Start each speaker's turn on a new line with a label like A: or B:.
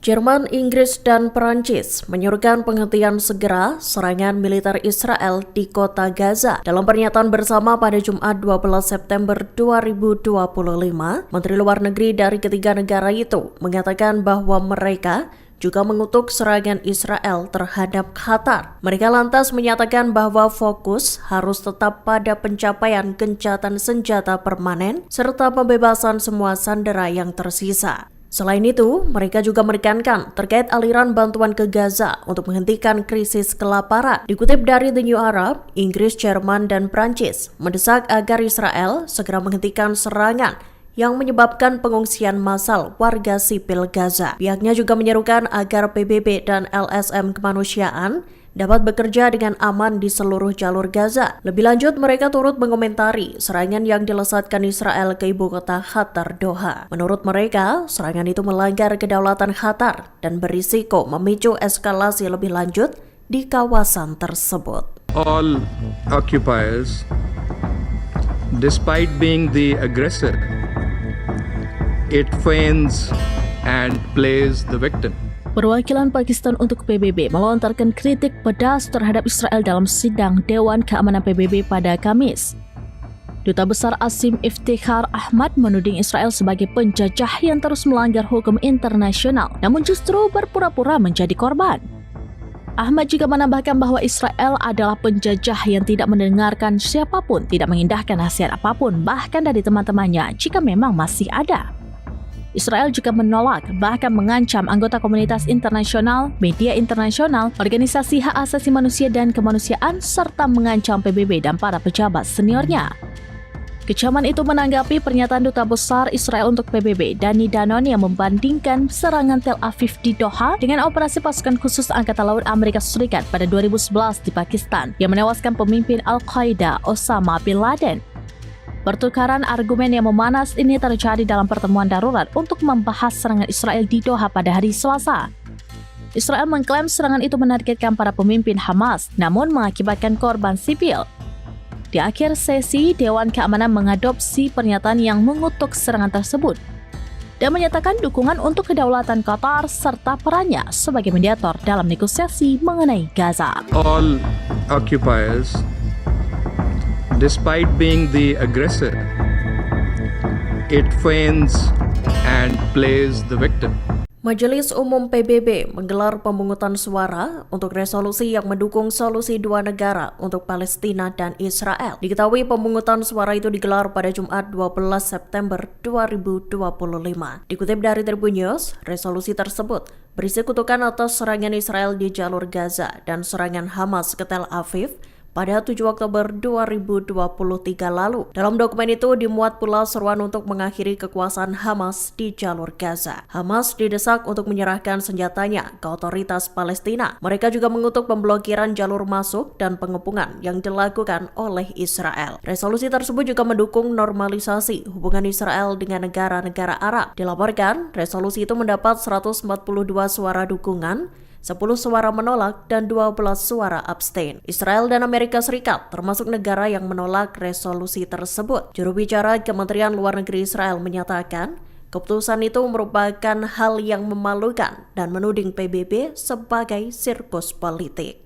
A: Jerman, Inggris, dan Perancis menyuruhkan penghentian segera serangan militer Israel di kota Gaza. Dalam pernyataan bersama pada Jumat 12 September 2025, Menteri Luar Negeri dari ketiga negara itu mengatakan bahwa mereka juga mengutuk serangan Israel terhadap Qatar. Mereka lantas menyatakan bahwa fokus harus tetap pada pencapaian gencatan senjata permanen serta pembebasan semua sandera yang tersisa. Selain itu, mereka juga menekankan terkait aliran bantuan ke Gaza untuk menghentikan krisis kelaparan. Dikutip dari The New Arab, Inggris, Jerman, dan Prancis mendesak agar Israel segera menghentikan serangan yang menyebabkan pengungsian massal warga sipil Gaza. Pihaknya juga menyerukan agar PBB dan LSM kemanusiaan dapat bekerja dengan aman di seluruh jalur Gaza. Lebih lanjut, mereka turut mengomentari serangan yang dilesatkan Israel ke ibu kota Qatar, Doha. Menurut mereka, serangan itu melanggar kedaulatan Qatar dan berisiko memicu eskalasi lebih lanjut di kawasan tersebut.
B: All occupiers, despite being the aggressor, it feigns and plays the victim.
C: Perwakilan Pakistan untuk PBB melontarkan kritik pedas terhadap Israel dalam sidang Dewan Keamanan PBB pada Kamis. Duta Besar Asim Iftikhar Ahmad menuding Israel sebagai penjajah yang terus melanggar hukum internasional, namun justru berpura-pura menjadi korban. Ahmad juga menambahkan bahwa Israel adalah penjajah yang tidak mendengarkan siapapun, tidak mengindahkan nasihat apapun, bahkan dari teman-temannya jika memang masih ada. Israel juga menolak, bahkan mengancam anggota komunitas internasional, media internasional, organisasi hak asasi manusia dan kemanusiaan, serta mengancam PBB dan para pejabat seniornya. Kecaman itu menanggapi pernyataan Duta Besar Israel untuk PBB, Dani Danon, yang membandingkan serangan Tel Aviv di Doha dengan operasi pasukan khusus Angkatan Laut Amerika Serikat pada 2011 di Pakistan yang menewaskan pemimpin Al-Qaeda Osama bin Laden. Pertukaran argumen yang memanas ini terjadi dalam pertemuan darurat untuk membahas serangan Israel di Doha pada hari Selasa. Israel mengklaim serangan itu menargetkan para pemimpin Hamas, namun mengakibatkan korban sipil. Di akhir sesi, Dewan Keamanan mengadopsi pernyataan yang mengutuk serangan tersebut dan menyatakan dukungan untuk kedaulatan Qatar serta perannya sebagai mediator dalam negosiasi mengenai Gaza.
B: All occupiers, despite being the aggressor, it feigns and plays the victim.
A: Majelis Umum PBB menggelar pemungutan suara untuk resolusi yang mendukung solusi dua negara untuk Palestina dan Israel. Diketahui pemungutan suara itu digelar pada Jumat 12 September 2025. Dikutip dari Tribun News, resolusi tersebut berisi kutukan atas serangan Israel di jalur Gaza dan serangan Hamas ke Tel Aviv pada 7 Oktober 2023 lalu. Dalam dokumen itu dimuat pula seruan untuk mengakhiri kekuasaan Hamas di jalur Gaza. Hamas didesak untuk menyerahkan senjatanya ke otoritas Palestina. Mereka juga mengutuk pemblokiran jalur masuk dan pengepungan yang dilakukan oleh Israel. Resolusi tersebut juga mendukung normalisasi hubungan Israel dengan negara-negara Arab. Dilaporkan, resolusi itu mendapat 142 suara dukungan, 10 suara menolak, dan 12 suara abstain. Israel dan Amerika Serikat termasuk negara yang menolak resolusi tersebut. Juru bicara Kementerian Luar Negeri Israel menyatakan, keputusan itu merupakan hal yang memalukan dan menuding PBB sebagai sirkus politik.